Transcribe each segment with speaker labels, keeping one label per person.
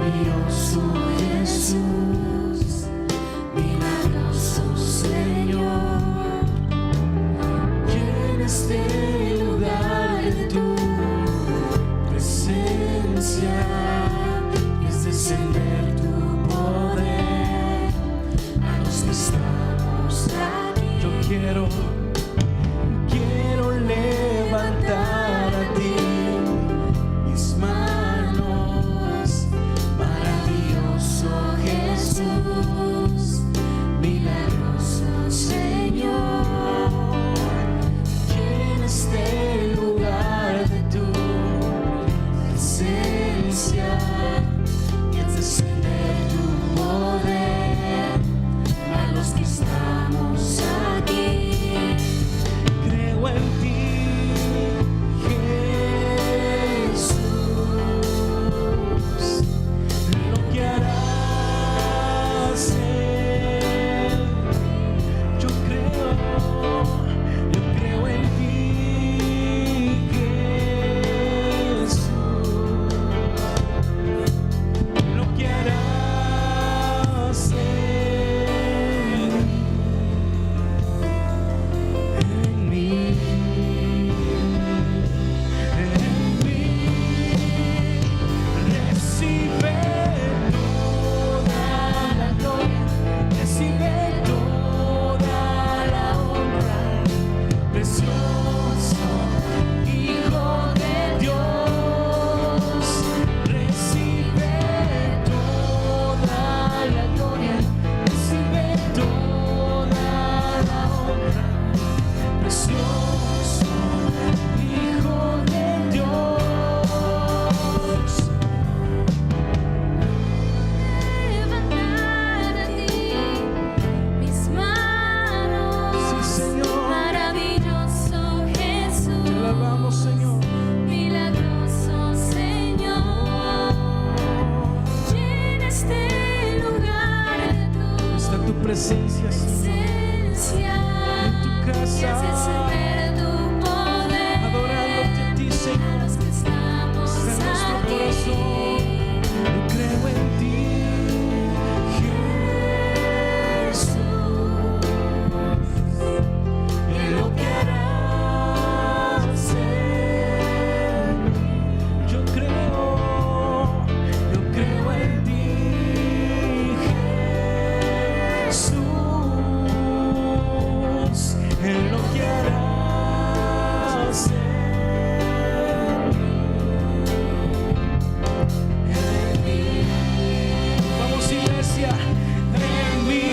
Speaker 1: Maravilloso Jesús, milagroso Señor, llena este lugar de tu presencia y es descender tu poder a los que estamos aquí. Yo quiero levantar a ti mis manos, maravilloso Jesús, milagroso Señor, llena este lugar de tu presencia y haz descender tu poder a los que estamos aquí. Creo en ti, presencia, en tu casa, adorándote a ti, Señor, en nuestro corazón. Yo creo en ti, Jesús, y lo que harás en mí. Yo creo en ti. En lo que harás en mí. Vamos, iglesia, en mí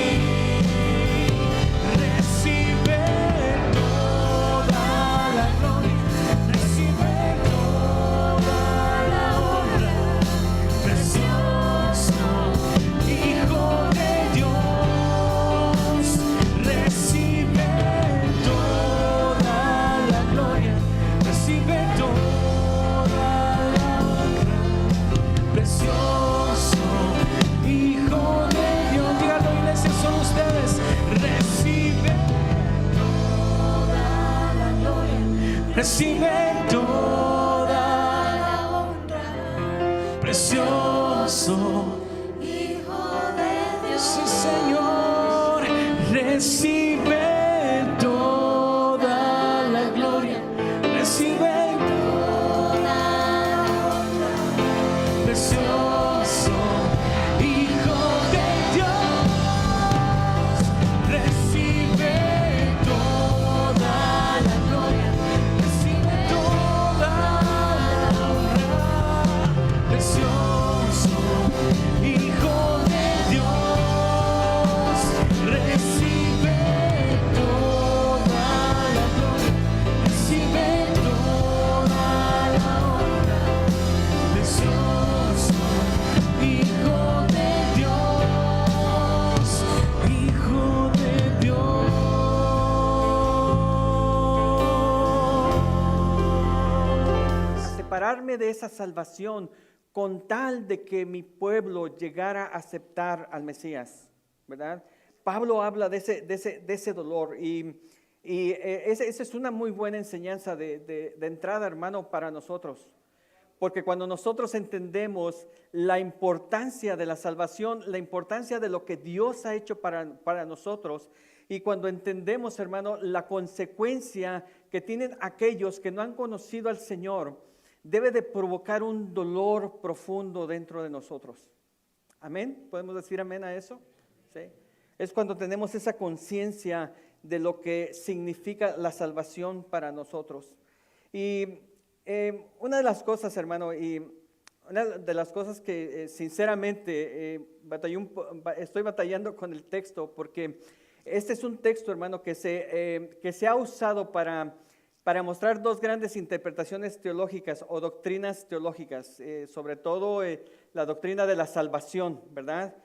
Speaker 1: recibe toda la gloria, recibe toda la honra, precioso Hijo de Dios, recibe recibe toda la honra, precioso Hijo de Dios. Sí, Señor, recibe toda la gloria, recibe toda la honra, precioso Hijo de Dios, recibe toda la gloria. Hijo de Dios, recibe toda la gloria, recibe toda la honra, precioso Hijo de Dios, Hijo de Dios.
Speaker 2: Separarme de esa salvación con tal de que mi pueblo llegara a aceptar al Mesías, ¿verdad? Pablo habla de ese dolor y esa es una muy buena enseñanza de entrada, hermano, para nosotros. porque cuando nosotros entendemos la importancia de la salvación, la importancia de lo que Dios ha hecho para nosotros, y cuando entendemos, hermano, la consecuencia que tienen aquellos que no han conocido al Señor, debe de provocar un dolor profundo dentro de nosotros. Amén. ¿Podemos decir amén a eso? Sí. Es cuando tenemos esa conciencia de lo que significa la salvación para nosotros. Y una de las cosas, hermano, y una de las cosas que sinceramente estoy batallando con el texto, porque este es un texto, hermano, que se ha usado para mostrar dos grandes interpretaciones teológicas o doctrinas teológicas, sobre todo la doctrina de la salvación, ¿verdad?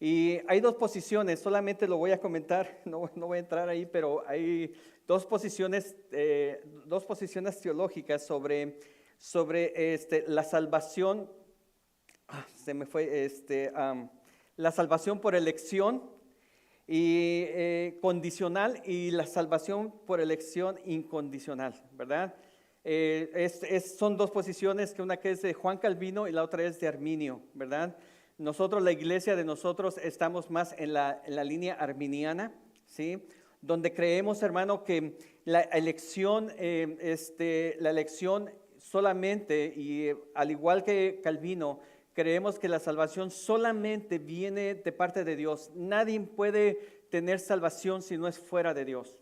Speaker 2: Y hay dos posiciones, solamente lo voy a comentar, no voy a entrar ahí, pero hay dos posiciones teológicas sobre la salvación, la salvación por elección y condicional, y la salvación por elección incondicional, ¿verdad? Son dos posiciones, que una que es de Juan Calvino y la otra es de Arminio, ¿verdad? Nosotros, la iglesia de nosotros, estamos más en la línea arminiana, ¿sí? Donde creemos, hermano, que la elección solamente, y al igual que Calvino, creemos que la salvación solamente viene de parte de Dios. Nadie puede tener salvación si no es fuera de Dios.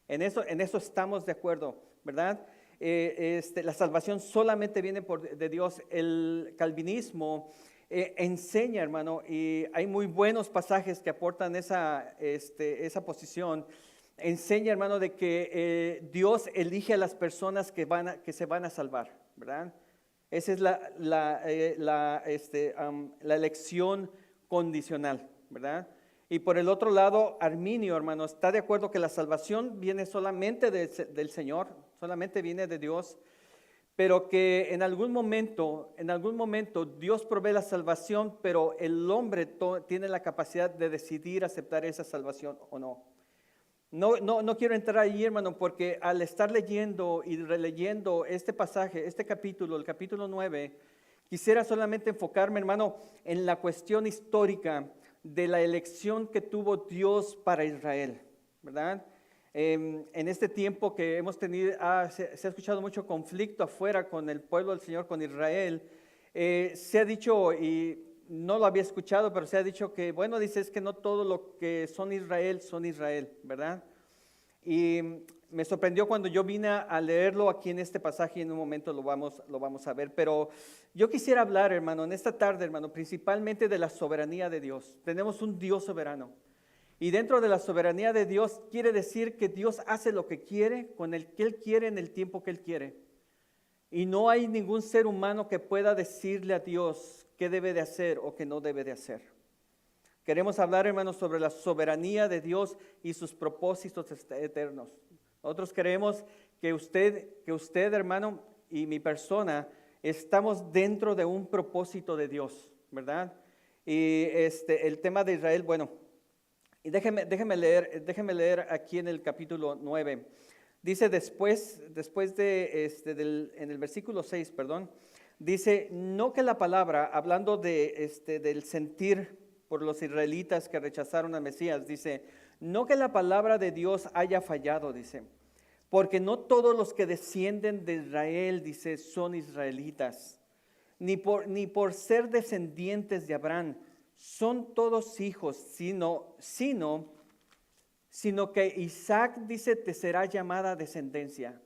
Speaker 2: En eso estamos de acuerdo, ¿verdad? La salvación solamente viene de Dios. El calvinismo enseña, hermano, y hay muy buenos pasajes que aportan esa posición. Enseña, hermano, de que Dios elige a las personas que se van a salvar, ¿verdad? Esa es la elección condicional, ¿verdad? Y por el otro lado, Arminio, hermano, está de acuerdo que la salvación viene solamente del Señor, solamente viene de Dios, pero que en algún momento Dios provee la salvación, pero el hombre tiene la capacidad de decidir aceptar esa salvación o no. No quiero entrar ahí, hermano, porque al estar leyendo y releyendo este pasaje, este capítulo, el capítulo 9, quisiera solamente enfocarme, hermano, en la cuestión histórica de la elección que tuvo Dios para Israel, ¿verdad? En este tiempo que hemos tenido, se ha escuchado mucho conflicto afuera con el pueblo del Señor, con Israel. Se ha dicho, y no lo había escuchado, pero se ha dicho que, bueno, dice, es que no todo lo que son Israel, ¿verdad? Y me sorprendió cuando yo vine a leerlo aquí en este pasaje, y en un momento lo vamos a ver. Pero yo quisiera hablar, hermano, en esta tarde, hermano, principalmente de la soberanía de Dios. Tenemos un Dios soberano. Y dentro de la soberanía de Dios quiere decir que Dios hace lo que quiere, con el que Él quiere, en el tiempo que Él quiere. Y no hay ningún ser humano que pueda decirle a Dios qué debe de hacer o qué no debe de hacer. Queremos hablar, hermanos, sobre la soberanía de Dios y sus propósitos eternos. Nosotros creemos que usted, hermano, y mi persona, estamos dentro de un propósito de Dios, ¿verdad? Y el tema de Israel, bueno, y déjeme leer aquí en el capítulo 9. Dice después en el versículo 6, perdón, dice, no que la palabra, hablando del sentir por los israelitas que rechazaron al Mesías, dice, no que la palabra de Dios haya fallado, dice, porque no todos los que descienden de Israel, dice, son israelitas, ni por ser descendientes de Abraham, son todos hijos, sino que Isaac, dice, te será llamada descendencia.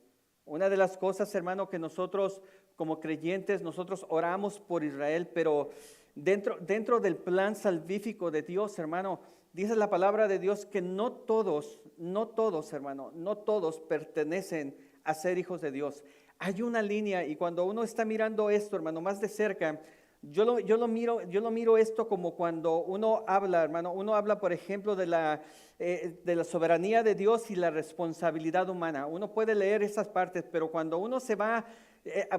Speaker 2: Una de las cosas, hermano, que nosotros como creyentes, nosotros oramos por Israel, pero dentro del plan salvífico de Dios, hermano, dice la palabra de Dios que no todos, hermano, no todos pertenecen a ser hijos de Dios. Hay una línea, y cuando uno está mirando esto, hermano, más de cerca, yo lo miro esto como cuando uno habla, hermano, por ejemplo, de la soberanía de Dios y la responsabilidad humana. Uno puede leer esas partes, pero cuando uno se va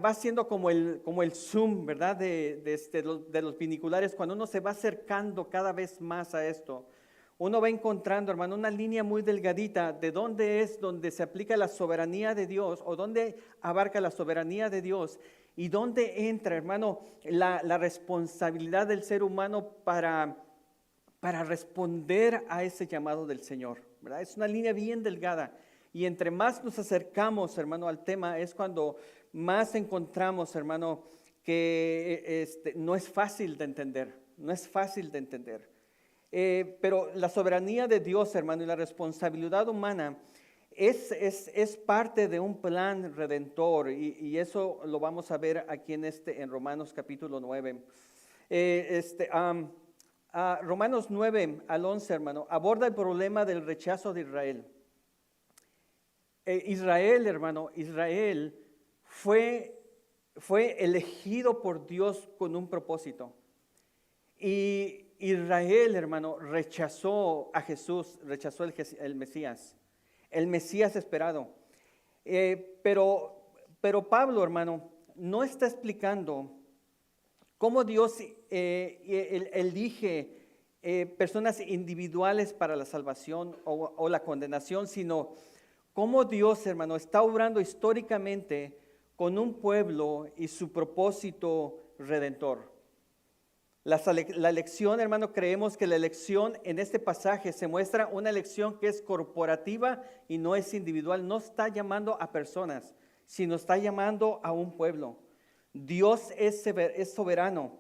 Speaker 2: haciendo como el zoom, ¿verdad? De los biniculares, cuando uno se va acercando cada vez más a esto, uno va encontrando, hermano, una línea muy delgadita de dónde se aplica la soberanía de Dios, o dónde abarca la soberanía de Dios, ¿Y dónde entra, hermano, la responsabilidad del ser humano para responder a ese llamado del Señor? ¿Verdad? Es una línea bien delgada. Y entre más nos acercamos, hermano, al tema, es cuando más encontramos, hermano, que no es fácil de entender. No es fácil de entender. Pero la soberanía de Dios, hermano, y la responsabilidad humana es parte de un plan redentor. Y eso lo vamos a ver aquí en Romanos capítulo 9. Romanos 9 al 11, hermano, aborda el problema del rechazo de Israel. Israel, hermano, Israel fue elegido por Dios con un propósito. Y Israel, hermano, rechazó a Jesús, rechazó el Mesías esperado. Pero Pablo, hermano, no está explicando cómo Dios elige personas individuales para la salvación o la condenación, sino cómo Dios, hermano, está obrando históricamente con un pueblo y su propósito redentor. La elección, hermano, creemos que la elección en este pasaje se muestra una elección que es corporativa y no es individual. No está llamando a personas, sino está llamando a un pueblo. Dios es soberano,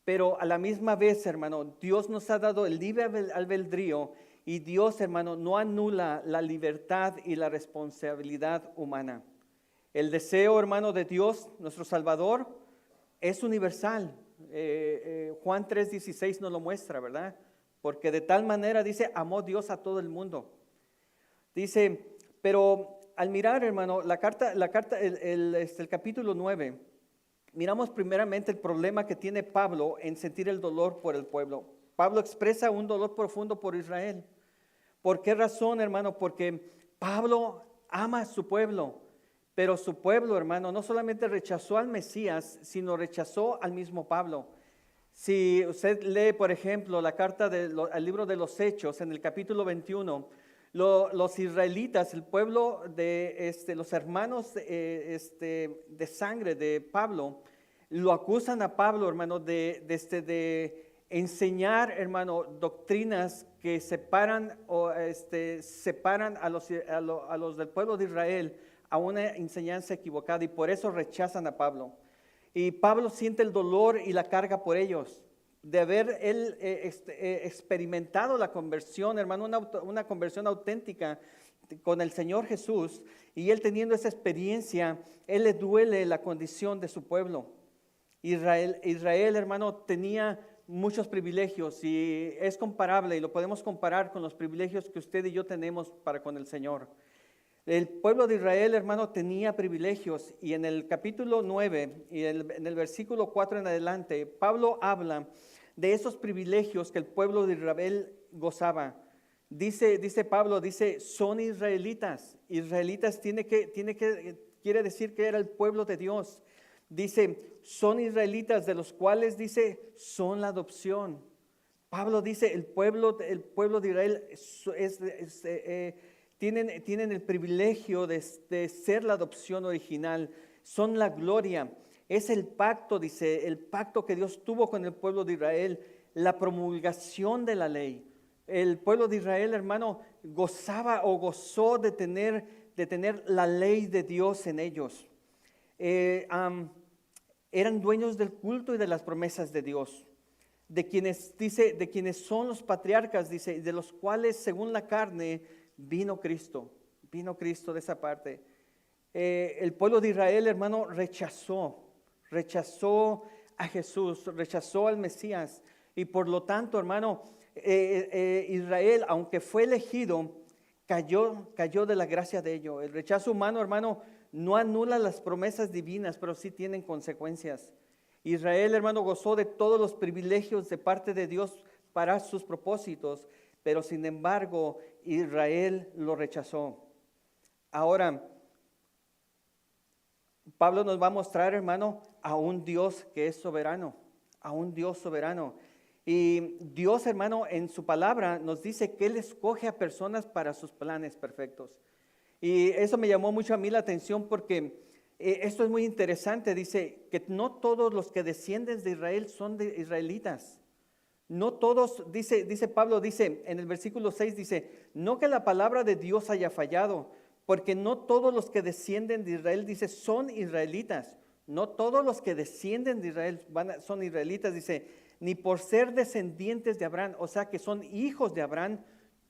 Speaker 2: pero a la misma vez, hermano, Dios nos ha dado el libre albedrío y Dios, hermano, no anula la libertad y la responsabilidad humana. El deseo, hermano, de Dios, nuestro Salvador, es universal. Juan 3:16 nos lo muestra, ¿verdad? Porque de tal manera, dice, amó Dios a todo el mundo. Dice, pero al mirar, hermano, el capítulo 9, miramos primeramente el problema que tiene Pablo en sentir el dolor por el pueblo. Pablo expresa un dolor profundo por Israel. ¿Por qué razón, hermano? Porque Pablo ama a su pueblo, pero su pueblo, hermano, no solamente rechazó al Mesías, sino rechazó al mismo Pablo. Si usted lee, por ejemplo, la carta al libro de los Hechos, en el capítulo 21, los israelitas, el pueblo de los hermanos de sangre de Pablo, lo acusan a Pablo, hermano, de enseñar, hermano, doctrinas que separan a los del pueblo de Israel a una enseñanza equivocada, y por eso rechazan a Pablo. Y Pablo siente el dolor y la carga por ellos, de haber él experimentado la conversión, hermano, una conversión auténtica con el Señor Jesús, y él teniendo esa experiencia, él le duele la condición de su pueblo. Israel, hermano, tenía muchos privilegios y es comparable, y lo podemos comparar con los privilegios que usted y yo tenemos para con el Señor. El pueblo de Israel, hermano, tenía privilegios, y en el capítulo 9 y en el versículo 4 en adelante, Pablo habla de esos privilegios que el pueblo de Israel gozaba. Dice Pablo, son israelitas. Israelitas quiere decir que era el pueblo de Dios. Dice, son israelitas, de los cuales dice, son la adopción. Pablo dice, el pueblo de Israel tienen el privilegio de ser la adopción original, son la gloria. Es el pacto, dice, el pacto que Dios tuvo con el pueblo de Israel, la promulgación de la ley. El pueblo de Israel, hermano, gozó de tener la ley de Dios en ellos. Eran dueños del culto y de las promesas de Dios, de quienes son los patriarcas, dice, de los cuales según la carne vino Cristo de esa parte. El pueblo de Israel, hermano, rechazó a Jesús, rechazó al Mesías, y por lo tanto, hermano, Israel, aunque fue elegido, cayó de la gracia de ello. El rechazo humano, hermano, no anula las promesas divinas, pero sí tienen consecuencias. Israel, hermano, gozó de todos los privilegios de parte de Dios para sus propósitos, pero sin embargo, Israel lo rechazó. Ahora, Pablo nos va a mostrar, hermano, a un Dios que es soberano, a un Dios soberano. Y Dios, hermano, en su palabra nos dice que Él escoge a personas para sus planes perfectos. Y eso me llamó mucho a mí la atención porque Esto es muy interesante, dice que no todos los que descienden de Israel son de israelitas. No todos, dice Pablo, dice en el versículo 6, dice, no que la palabra de Dios haya fallado, porque no todos los que descienden de Israel, dice, son israelitas. No todos los que descienden de Israel son israelitas, dice, ni por ser descendientes de Abraham, o sea que son hijos de Abraham,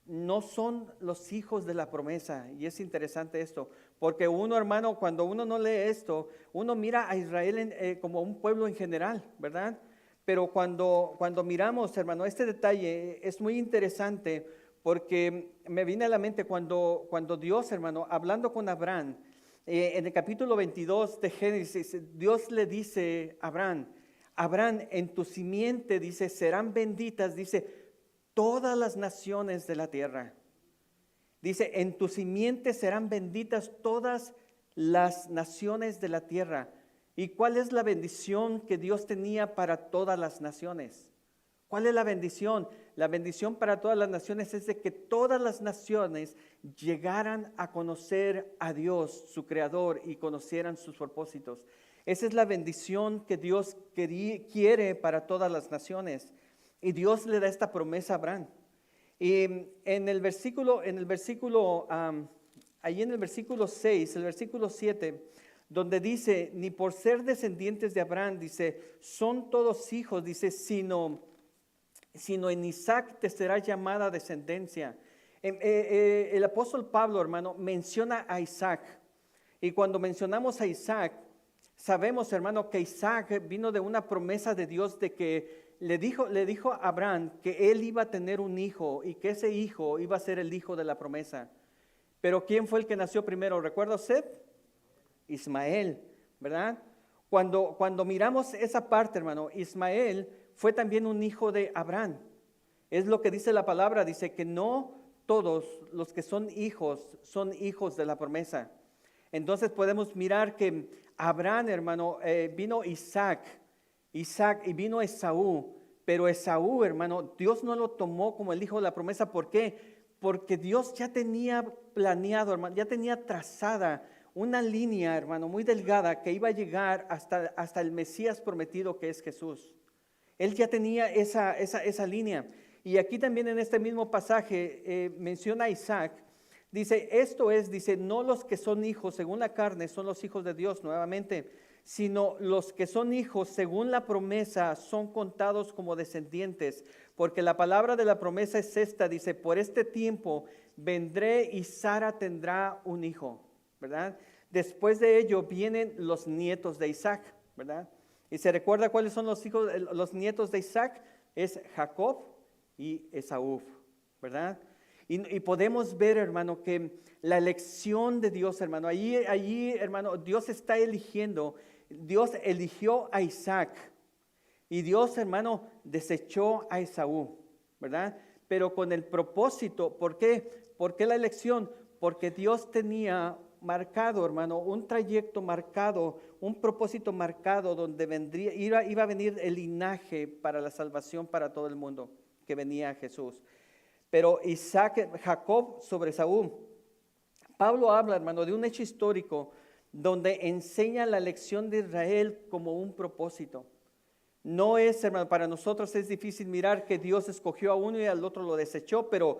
Speaker 2: no son los hijos de la promesa. Y es interesante esto, porque uno, hermano, cuando uno no lee esto, uno mira a Israel como un pueblo en general, ¿verdad? Pero cuando miramos, hermano, este detalle es muy interesante, porque me viene a la mente cuando Dios, hermano, hablando con Abraham, en el capítulo 22 de Génesis, Dios le dice a Abraham, Abraham, en tu simiente, dice, serán benditas, dice, todas las naciones de la tierra. Dice, en tu simiente serán benditas todas las naciones de la tierra. ¿Y cuál es la bendición que Dios tenía para todas las naciones? ¿Cuál es la bendición? La bendición para todas las naciones es de que todas las naciones llegaran a conocer a Dios, su Creador, y conocieran sus propósitos. Esa es la bendición que Dios quiere para todas las naciones. Y Dios le da esta promesa a Abraham. Y ahí en el versículo 6, el versículo 7, donde dice, ni por ser descendientes de Abraham, dice, son todos hijos, dice, sino en Isaac te será llamada descendencia. El apóstol Pablo, hermano, menciona a Isaac. Y cuando mencionamos a Isaac, sabemos, hermano, que Isaac vino de una promesa de Dios de que le dijo a Abraham que él iba a tener un hijo y que ese hijo iba a ser el hijo de la promesa. Pero ¿quién fue el que nació primero? ¿Recuerda usted? Ismael, ¿verdad? Cuando miramos esa parte, hermano, Ismael fue también un hijo de Abraham. Es lo que dice la palabra, dice que no todos los que son hijos de la promesa. Entonces podemos mirar que Abraham, hermano, vino Isaac y vino Esaú, pero Esaú, hermano, Dios no lo tomó como el hijo de la promesa. ¿Por qué? Porque Dios ya tenía planeado, hermano, ya tenía trazada una línea, hermano, muy delgada que iba a llegar hasta el Mesías prometido, que es Jesús. Él ya tenía esa línea. Y aquí también en este mismo pasaje menciona a Isaac. Dice, dice, no los que son hijos según la carne son los hijos de Dios nuevamente, sino los que son hijos según la promesa son contados como descendientes, porque la palabra de la promesa es esta, dice, por este tiempo vendré y Sara tendrá un hijo, ¿verdad? Después de ello vienen los nietos de Isaac, ¿verdad? Y se recuerda cuáles son los nietos de Isaac, es Jacob y Esaú, ¿verdad? Y podemos ver, hermano, que la elección de Dios, hermano, allí, hermano, Dios está eligiendo. Dios eligió a Isaac y Dios, hermano, desechó a Esaú, ¿verdad? Pero con el propósito, ¿por qué? ¿Por qué la elección? Porque Dios tenía marcado, hermano, un trayecto marcado, un propósito marcado donde iba a venir el linaje para la salvación para todo el mundo, que venía Jesús. Pero Jacob sobre Esaú. Pablo habla, hermano, de un hecho histórico donde enseña la elección de Israel como un propósito. No es, hermano, para nosotros es difícil mirar que Dios escogió a uno y al otro lo desechó, pero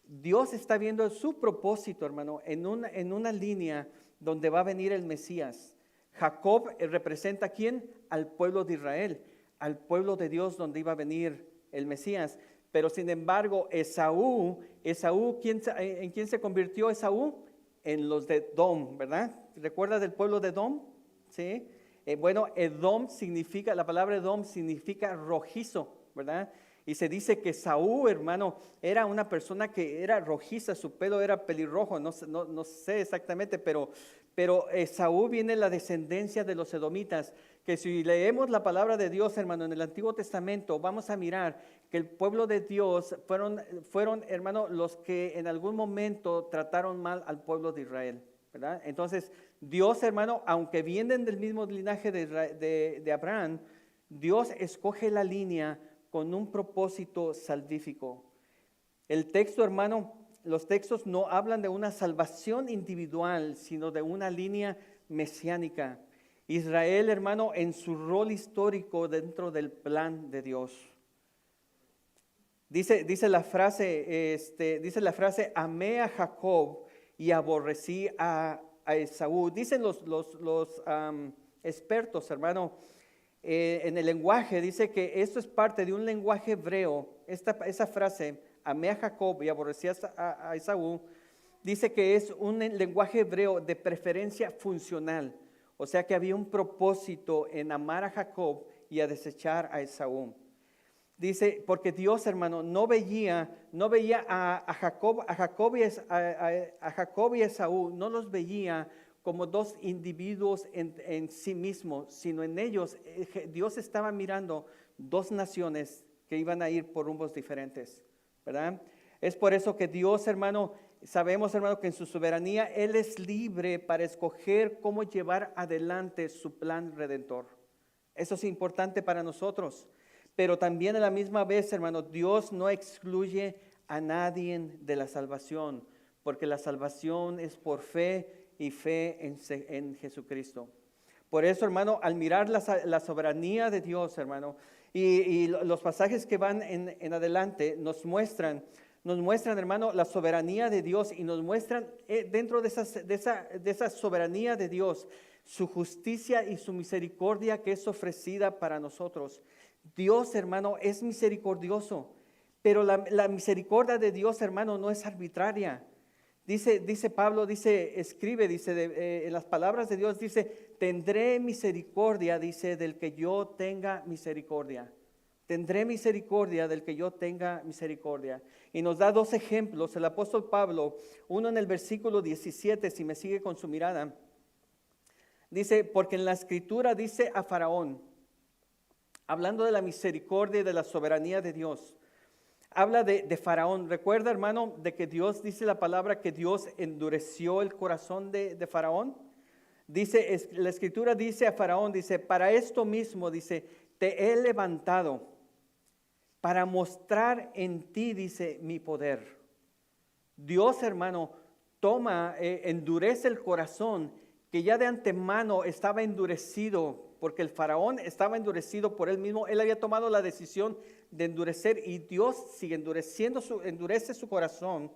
Speaker 2: Dios está viendo su propósito, hermano, en una línea donde va a venir el Mesías. Jacob representa ¿a quién? Al pueblo de Israel, al pueblo de Dios donde iba a venir el Mesías. Pero sin embargo, Esaú, ¿en quién se convirtió Esaú? En los de Edom, ¿verdad? ¿Recuerda del pueblo de Edom? Sí. Bueno, Edom significa, la palabra Edom significa rojizo, ¿verdad? Y se dice que Esaú, hermano, era una persona que era rojiza, su pelo era pelirrojo, no sé exactamente, pero Esaú viene la descendencia de los edomitas, que si leemos la palabra de Dios, hermano, en el Antiguo Testamento, vamos a mirar que el pueblo de Dios fueron, hermano, los que en algún momento trataron mal al pueblo de Israel, ¿verdad? Entonces, Dios, hermano, aunque vienen del mismo linaje de Abraham, Dios escoge la línea con un propósito salvífico. El texto, hermano, los textos no hablan de una salvación individual, sino de una línea mesiánica. Israel, hermano, en su rol histórico dentro del plan de Dios. Dice la frase, amé a Jacob y aborrecí a Esaú. Dicen los expertos, hermano, en el lenguaje, dice que esto es parte de un lenguaje hebreo. Esa frase, amé a Jacob y aborrecí a Esaú, dice que es un lenguaje hebreo de preferencia funcional. O sea que había un propósito en amar a Jacob y a desechar a Esaú. Dice, porque Dios, hermano, no veía a Jacob y Esaú, no los veía como dos individuos en sí mismos, sino en ellos. Dios estaba mirando dos naciones que iban a ir por rumbos diferentes, ¿verdad? Es por eso que Dios, hermano, sabemos, hermano, que en su soberanía Él es libre para escoger cómo llevar adelante su plan redentor. Eso es importante para nosotros. Pero también a la misma vez, hermano, Dios no excluye a nadie de la salvación, porque la salvación es por fe y fe en Jesucristo. Por eso, hermano, al mirar la soberanía de Dios, hermano, y los pasajes que van en adelante nos muestran, hermano, la soberanía de Dios, y nos muestran dentro de esa soberanía de Dios su justicia y su misericordia que es ofrecida para nosotros. Dios, hermano, es misericordioso, pero la misericordia de Dios, hermano, no es arbitraria. Dice Pablo, escribe en las palabras de Dios, dice, tendré misericordia, dice, del que yo tenga misericordia. Tendré misericordia del que yo tenga misericordia. Y nos da dos ejemplos, el apóstol Pablo, uno en el versículo 17, si me sigue con su mirada. Dice, porque en la escritura dice a Faraón, hablando de la misericordia y de la soberanía de Dios, habla de Faraón. Recuerda, hermano, de que Dios, dice la palabra, que Dios endureció el corazón de Faraón. Dice, la escritura dice a Faraón, dice, para esto mismo, dice, te he levantado para mostrar en ti, dice, mi poder. Dios, hermano, endurece el corazón que ya de antemano estaba endurecido, porque el faraón estaba endurecido por él mismo. Él había tomado la decisión de endurecer, y Dios sigue endurece su corazón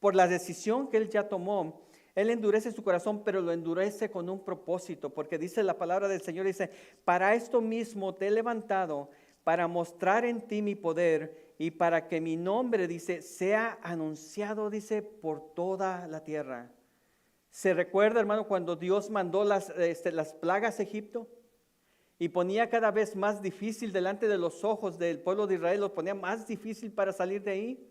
Speaker 2: por la decisión que él ya tomó. Él endurece su corazón, pero lo endurece con un propósito, porque dice la palabra del Señor, dice, para esto mismo te he levantado, para mostrar en ti mi poder, y para que mi nombre, dice, sea anunciado, dice, por toda la tierra. ¿Se recuerda, hermano, cuando Dios mandó las plagas a Egipto? Y ponía cada vez más difícil delante de los ojos del pueblo de Israel, los ponía más difícil para salir de ahí.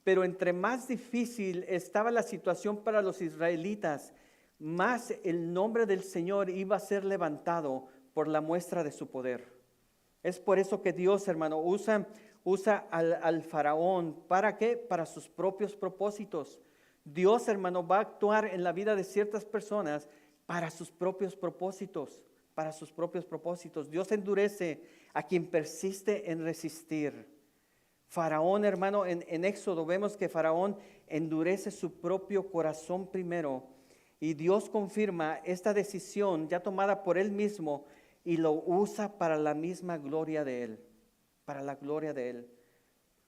Speaker 2: Pero entre más difícil estaba la situación para los israelitas, más el nombre del Señor iba a ser levantado por la muestra de su poder. Es por eso que Dios, hermano, usa al faraón. ¿Para qué? Para sus propios propósitos. Dios, hermano, va a actuar en la vida de ciertas personas para sus propios propósitos. Para sus propios propósitos. Dios endurece a quien persiste en resistir. Faraón, hermano, en Éxodo vemos que Faraón endurece su propio corazón primero, y Dios confirma esta decisión ya tomada por él mismo y lo usa para la misma gloria de él, para la gloria de él.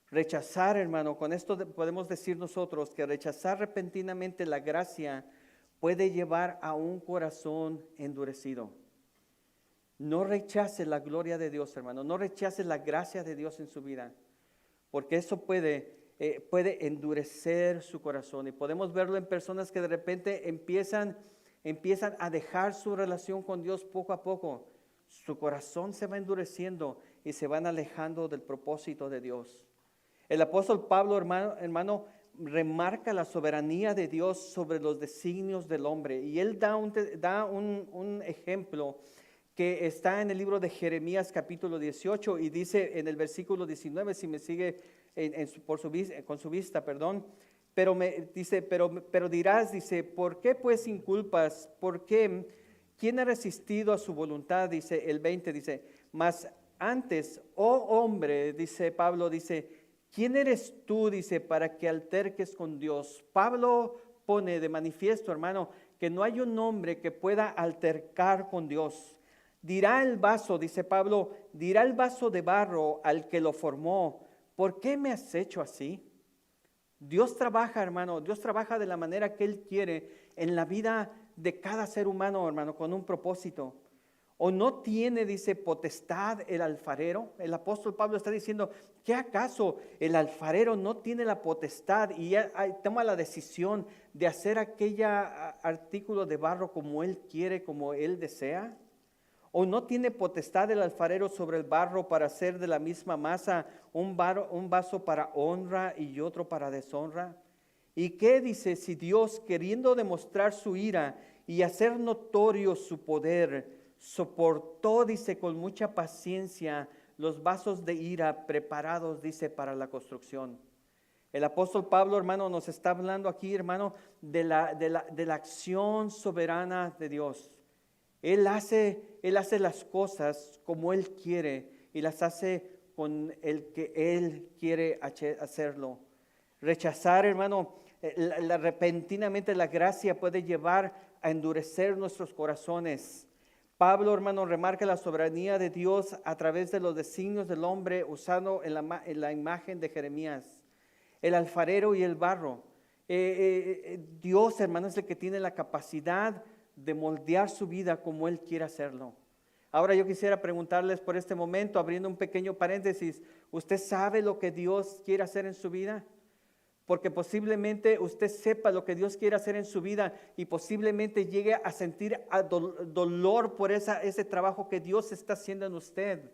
Speaker 2: Rechazar, hermano, con esto podemos decir nosotros que rechazar repentinamente la gracia puede llevar a un corazón endurecido. No rechace la gloria de Dios, hermano. No rechace la gracia de Dios en su vida, porque eso puede endurecer su corazón. Y podemos verlo en personas que de repente empiezan a dejar su relación con Dios poco a poco. Su corazón se va endureciendo y se van alejando del propósito de Dios. El apóstol Pablo, hermano, remarca la soberanía de Dios sobre los designios del hombre. Y él da un ejemplo que está en el libro de Jeremías capítulo 18, y dice en el versículo 19, si me sigue con su vista, perdón, pero dirás, dice, ¿por qué pues inculpas? ¿Por qué? ¿Quién ha resistido a su voluntad? Dice el 20, dice, mas antes, oh hombre, dice Pablo, dice, ¿quién eres tú? Dice, para que alterques con Dios. Pablo pone de manifiesto, hermano, que no hay un hombre que pueda altercar con Dios. Dirá el vaso, dice Pablo, dirá el vaso de barro al que lo formó, ¿por qué me has hecho así? Dios trabaja, hermano, Dios trabaja de la manera que Él quiere en la vida de cada ser humano, hermano, con un propósito. ¿O no tiene, dice, potestad el alfarero? El apóstol Pablo está diciendo, ¿qué acaso el alfarero no tiene la potestad y toma la decisión de hacer aquella artículo de barro como Él quiere, como Él desea? ¿O no tiene potestad el alfarero sobre el barro para hacer de la misma masa un vaso para honra y otro para deshonra? ¿Y qué dice si Dios, queriendo demostrar su ira y hacer notorio su poder, soportó, dice, con mucha paciencia los vasos de ira preparados, dice, para la construcción? El apóstol Pablo, hermano, nos está hablando aquí, hermano, de la acción soberana de Dios. Él hace las cosas como Él quiere y las hace con el que Él quiere hacerlo. Rechazar, hermano, repentinamente la gracia puede llevar a endurecer nuestros corazones. Pablo, hermano, remarca la soberanía de Dios a través de los designios del hombre usado en la imagen de Jeremías, el alfarero y el barro. Dios, hermano, es el que tiene la capacidad de moldear su vida como Él quiere hacerlo. Ahora yo quisiera preguntarles por este momento, abriendo un pequeño paréntesis, ¿usted sabe lo que Dios quiere hacer en su vida? Porque posiblemente usted sepa lo que Dios quiere hacer en su vida y posiblemente llegue a sentir dolor por ese trabajo que Dios está haciendo en usted.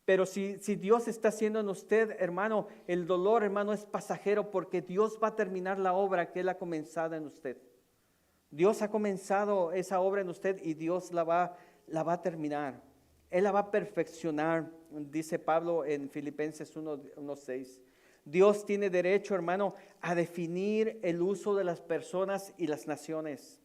Speaker 2: Pero si Dios está haciendo en usted, hermano, el dolor, hermano, es pasajero porque Dios va a terminar la obra que Él ha comenzado en usted. Dios ha comenzado esa obra en usted y Dios la va a terminar. Él la va a perfeccionar, dice Pablo en Filipenses 1:6. Dios tiene derecho, hermano, a definir el uso de las personas y las naciones.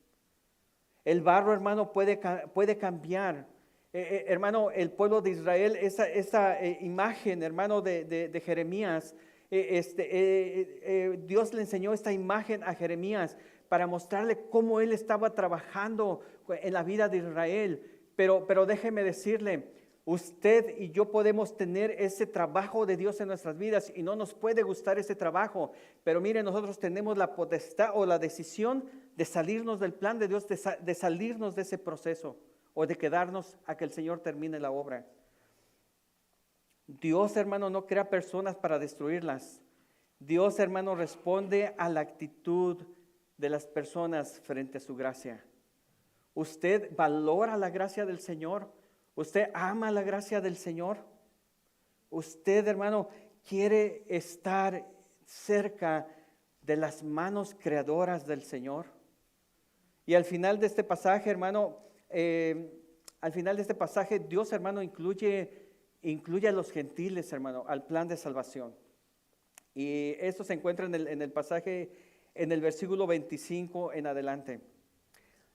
Speaker 2: El barro, hermano, puede cambiar. Hermano, el pueblo de Israel, esa imagen, hermano, de Jeremías, Dios le enseñó esta imagen a Jeremías para mostrarle cómo él estaba trabajando en la vida de Israel. Pero déjeme decirle, usted y yo podemos tener ese trabajo de Dios en nuestras vidas y no nos puede gustar ese trabajo. Pero mire, nosotros tenemos la potestad o la decisión de salirnos del plan de Dios, de salirnos de ese proceso o de quedarnos a que el Señor termine la obra. Dios, hermano, no crea personas para destruirlas. Dios, hermano, responde a la actitud de las personas frente a su gracia. ¿Usted valora la gracia del Señor? ¿Usted ama la gracia del Señor? ¿Usted, hermano, quiere estar cerca de las manos creadoras del Señor? Y al final de este pasaje, hermano, Dios, hermano, incluye a los gentiles, hermano, al plan de salvación. Y esto se encuentra en el pasaje, en el versículo 25 en adelante.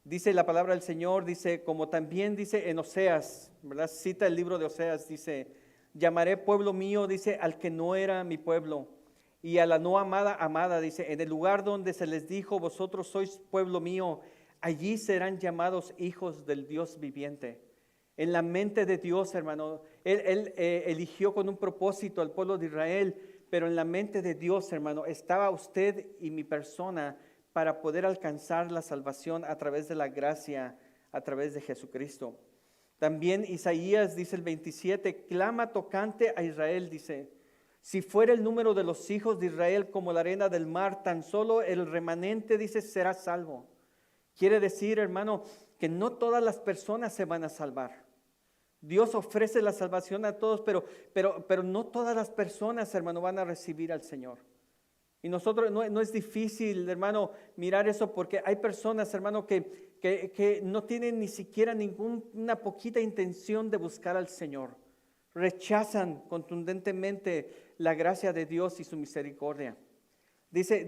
Speaker 2: Dice la palabra del Señor, dice, como también dice en Oseas, ¿verdad? Cita el libro de Oseas, dice, llamaré pueblo mío, dice, al que no era mi pueblo, y a la no amada, amada, dice, en el lugar donde se les dijo, vosotros sois pueblo mío, allí serán llamados hijos del Dios viviente. En la mente de Dios, hermano, Él eligió con un propósito al pueblo de Israel, pero en la mente de Dios, hermano, estaba usted y mi persona para poder alcanzar la salvación a través de la gracia, a través de Jesucristo. También Isaías dice el 27, clama tocante a Israel, dice, si fuera el número de los hijos de Israel como la arena del mar, tan solo el remanente, dice, será salvo. Quiere decir, hermano, que no todas las personas se van a salvar. Dios ofrece la salvación a todos, pero no todas las personas, hermano, van a recibir al Señor. Y nosotros, no es difícil, hermano, mirar eso porque hay personas, hermano, que no tienen ni siquiera una poquita intención de buscar al Señor. Rechazan contundentemente la gracia de Dios y su misericordia. Dice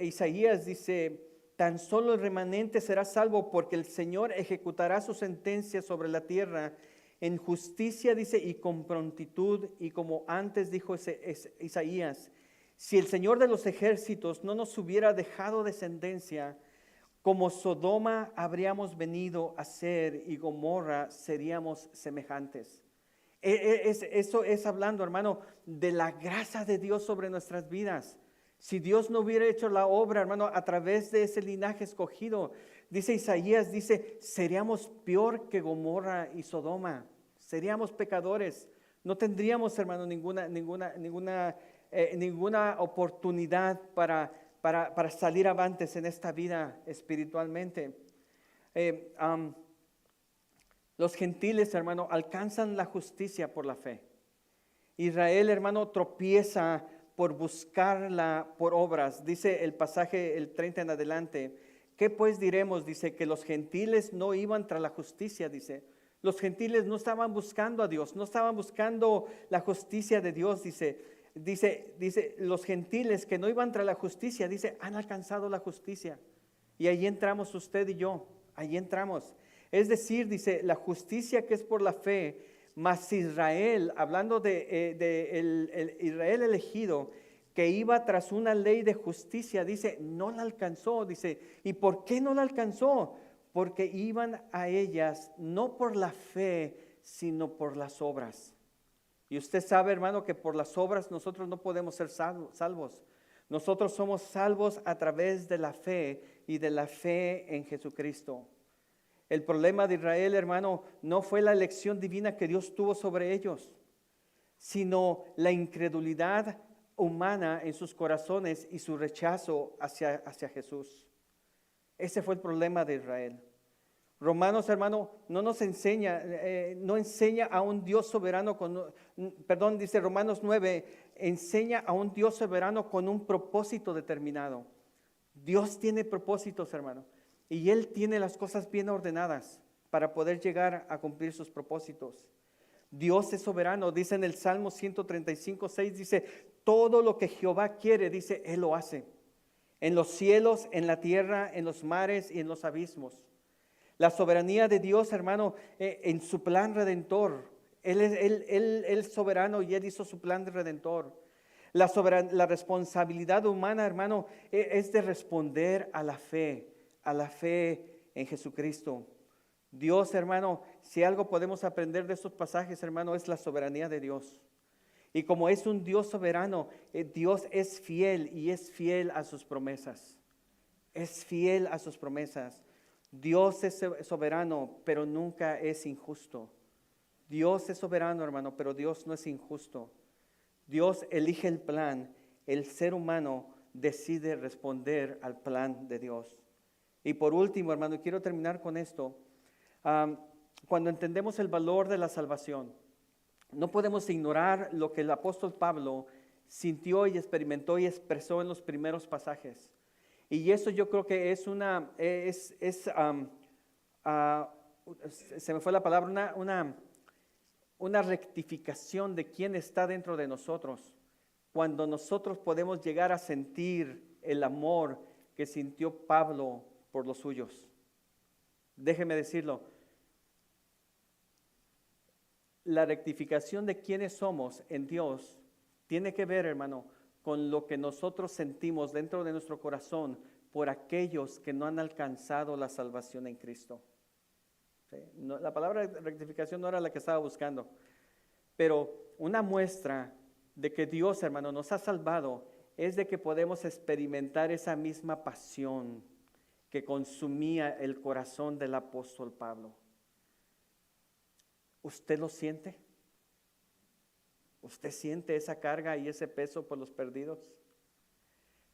Speaker 2: Isaías, dice, tan solo el remanente será salvo porque el Señor ejecutará su sentencia sobre la tierra en justicia, dice, y con prontitud, y como antes dijo Isaías, si el Señor de los ejércitos no nos hubiera dejado descendencia, Como Sodoma habríamos venido a ser y Gomorra seríamos semejantes. Eso es hablando, hermano, de la gracia de Dios sobre nuestras vidas. Si Dios no hubiera hecho la obra, hermano, a través de ese linaje escogido, dice Isaías, dice, seríamos peor que Gomorra y Sodoma. Seríamos pecadores. No tendríamos, hermano, ninguna oportunidad para salir avantes en esta vida espiritualmente. Los gentiles, hermano, alcanzan la justicia por la fe. Israel, hermano, tropieza por buscarla por obras. Dice el pasaje, el 30 en adelante. ¿Qué pues diremos? Dice que los gentiles no iban tras la justicia, dice. Los gentiles no estaban buscando a Dios, no estaban buscando la justicia de Dios, dice, los gentiles que no iban tras la justicia, dice, han alcanzado la justicia. Y ahí entramos usted y yo, ahí entramos. Es decir, dice, la justicia que es por la fe, mas Israel, hablando de el Israel elegido, que iba tras una ley de justicia, dice, no la alcanzó, dice, ¿y por qué no la alcanzó? Porque iban a ellas no por la fe, sino por las obras. Y usted sabe, hermano, que por las obras nosotros no podemos ser salvos. Nosotros somos salvos a través de la fe y de la fe en Jesucristo. El problema de Israel, hermano, no fue la elección divina que Dios tuvo sobre ellos, sino la incredulidad humana en sus corazones y su rechazo hacia Jesús. Ese fue el problema de Israel. Romanos, hermano, no nos enseña, no enseña a un Dios soberano dice Romanos 9, enseña a un Dios soberano con un propósito determinado. Dios tiene propósitos, hermano, y Él tiene las cosas bien ordenadas para poder llegar a cumplir sus propósitos. Dios es soberano, dice en el Salmo 135:6, dice, todo lo que Jehová quiere, dice, Él lo hace. En los cielos, en la tierra, en los mares y en los abismos. La soberanía de Dios, hermano, en su plan redentor. Él es soberano y Él hizo su plan de redentor. La responsabilidad humana, hermano, es de responder a la fe en Jesucristo. Dios, hermano, si algo podemos aprender de estos pasajes, hermano, es la soberanía de Dios. Y como es un Dios soberano, Dios es fiel y es fiel a sus promesas. Es fiel a sus promesas. Dios es soberano, pero nunca es injusto. Dios es soberano, hermano, pero Dios no es injusto. Dios elige el plan, el ser humano decide responder al plan de Dios. Y por último, hermano, quiero terminar con esto. Cuando entendemos el valor de la salvación, no podemos ignorar lo que el apóstol Pablo sintió y experimentó y expresó en los primeros pasajes. Y eso yo creo que es se me fue la palabra, una rectificación de quién está dentro de nosotros. Cuando nosotros podemos llegar a sentir el amor que sintió Pablo por los suyos. Déjeme decirlo. La rectificación de quiénes somos en Dios tiene que ver, hermano, con lo que nosotros sentimos dentro de nuestro corazón por aquellos que no han alcanzado la salvación en Cristo. ¿Sí? No, la palabra rectificación no era la que estaba buscando, pero una muestra de que Dios, hermano, nos ha salvado es de que podemos experimentar esa misma pasión que consumía el corazón del apóstol Pablo. ¿Usted lo siente? ¿Usted siente esa carga y ese peso por los perdidos?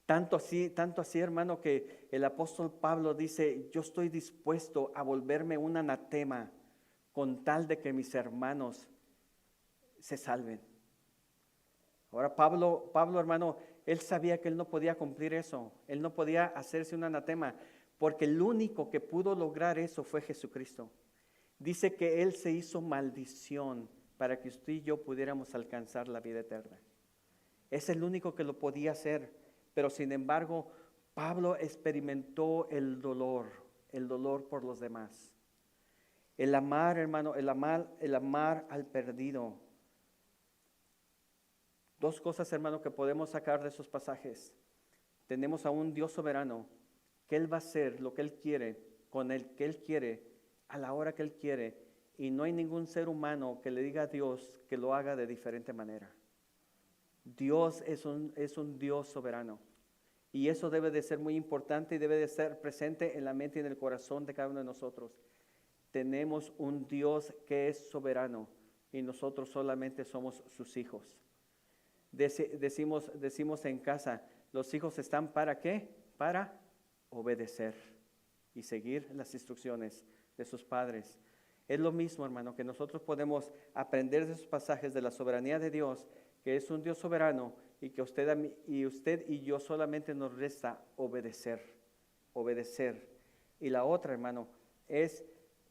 Speaker 2: Tanto así, hermano, que el apóstol Pablo dice, yo estoy dispuesto a volverme un anatema con tal de que mis hermanos se salven. Ahora Pablo, hermano, él sabía que él no podía cumplir eso. Él no podía hacerse un anatema, porque el único que pudo lograr eso fue Jesucristo. Dice que Él se hizo maldición para que usted y yo pudiéramos alcanzar la vida eterna. Es el único que lo podía hacer, pero sin embargo, Pablo experimentó el dolor por los demás. El amar, hermano, el amar al perdido. Dos cosas, hermano, que podemos sacar de esos pasajes. Tenemos a un Dios soberano que Él va a hacer lo que Él quiere, con el que Él quiere, a la hora que Él quiere, y no hay ningún ser humano que le diga a Dios que lo haga de diferente manera. Dios es un Dios soberano, y eso debe de ser muy importante y debe de ser presente en la mente y en el corazón de cada uno de nosotros. Tenemos un Dios que es soberano y nosotros solamente somos sus hijos. Decimos en casa, los hijos están ¿para qué? Para obedecer y seguir las instrucciones de sus padres. Es lo mismo, hermano, que nosotros podemos aprender de esos pasajes de la soberanía de Dios, que es un Dios soberano y que usted y yo solamente nos resta obedecer. Y la otra, hermano, es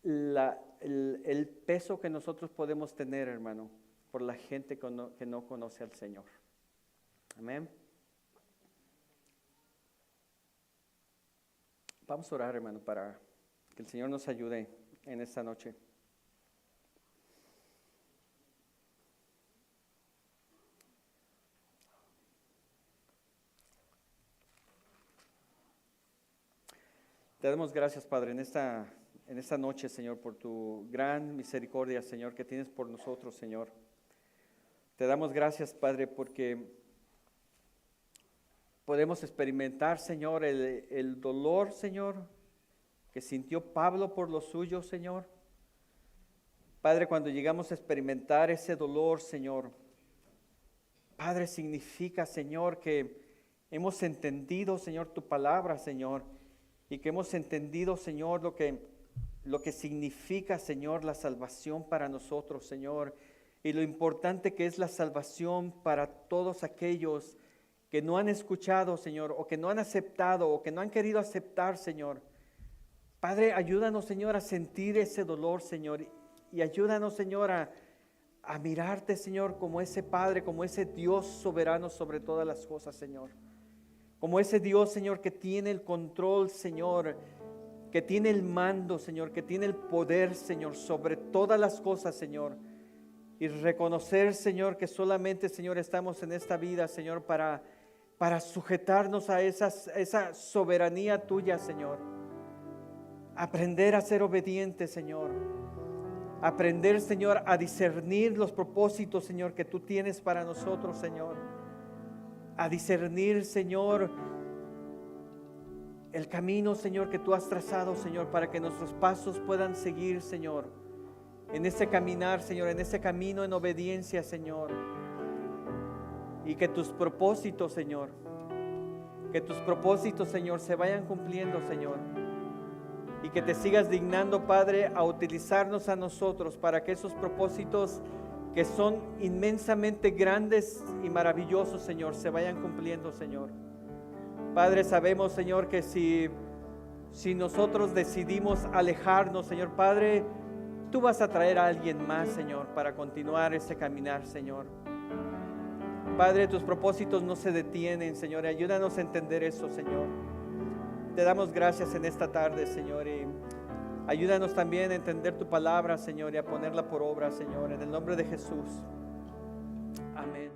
Speaker 2: el peso que nosotros podemos tener, hermano, por la gente que no conoce al Señor. Amén. Vamos a orar, hermano, para que el Señor nos ayude en esta noche. Te damos gracias, Padre, en esta noche, Señor, por tu gran misericordia, Señor, que tienes por nosotros, Señor. Te damos gracias, Padre, porque podemos experimentar, Señor, el dolor, Señor, que sintió Pablo por los suyos, Señor. Padre, cuando llegamos a experimentar ese dolor, Señor, Padre, significa, Señor, que hemos entendido, Señor, tu palabra, Señor, y que hemos entendido, Señor, lo que significa, Señor, la salvación para nosotros, Señor, y lo importante que es la salvación para todos aquellos que no han escuchado, Señor, o que no han aceptado, o que no han querido aceptar, Señor. Padre, ayúdanos, Señor, a sentir ese dolor, Señor, y ayúdanos, Señor, a mirarte, Señor, como ese Padre, como ese Dios soberano sobre todas las cosas, Señor. Como ese Dios, Señor, que tiene el control, Señor, que tiene el mando, Señor, que tiene el poder, Señor, sobre todas las cosas, Señor. Y reconocer, Señor, que solamente, Señor, estamos en esta vida, Señor, para sujetarnos a esa soberanía tuya, Señor. Aprender a ser obediente, Señor. Aprender, Señor, a discernir los propósitos, Señor, que tú tienes para nosotros, Señor. A discernir, Señor, el camino, Señor, que tú has trazado, Señor, para que nuestros pasos puedan seguir, Señor, en ese caminar, Señor, en ese camino en obediencia, Señor. Y que tus propósitos, Señor, se vayan cumpliendo, Señor. Y que te sigas dignando, Padre, a utilizarnos a nosotros para que esos propósitos que son inmensamente grandes y maravillosos, Señor, se vayan cumpliendo, Señor. Padre, sabemos, Señor, que si nosotros decidimos alejarnos, Señor, Padre, tú vas a traer a alguien más, Señor, para continuar ese caminar, Señor. Padre, tus propósitos no se detienen, Señor. Ayúdanos a entender eso, Señor. Te damos gracias en esta tarde, Señor, y ayúdanos también a entender tu palabra, Señor, y a ponerla por obra, Señor, en el nombre de Jesús. Amén.